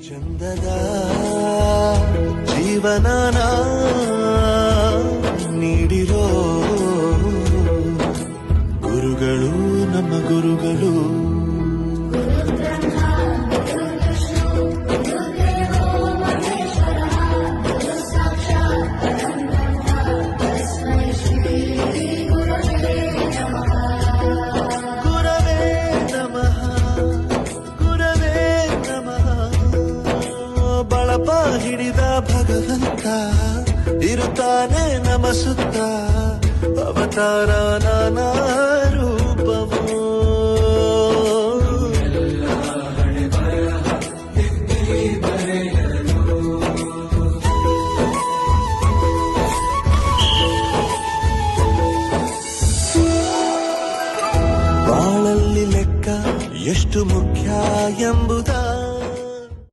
ಚಂದದ ಜೀವನನ ನೀಡಿರೋ ಗುರುಗಳು ನಮ್ಮ ಗುರುಗಳು. ಬಳಪ ಹಿಡಿದ ಭಗವಂತ ಇರುತ್ತಾನೆ ನಮ ಸುತ್ತ, ಅವತಾರ ನಾನಾ ರೂಪವೋ. ಬಾಳಲ್ಲಿ ಲೆಕ್ಕ ಎಷ್ಟು ಮುಖ್ಯ ಎಂಬುದು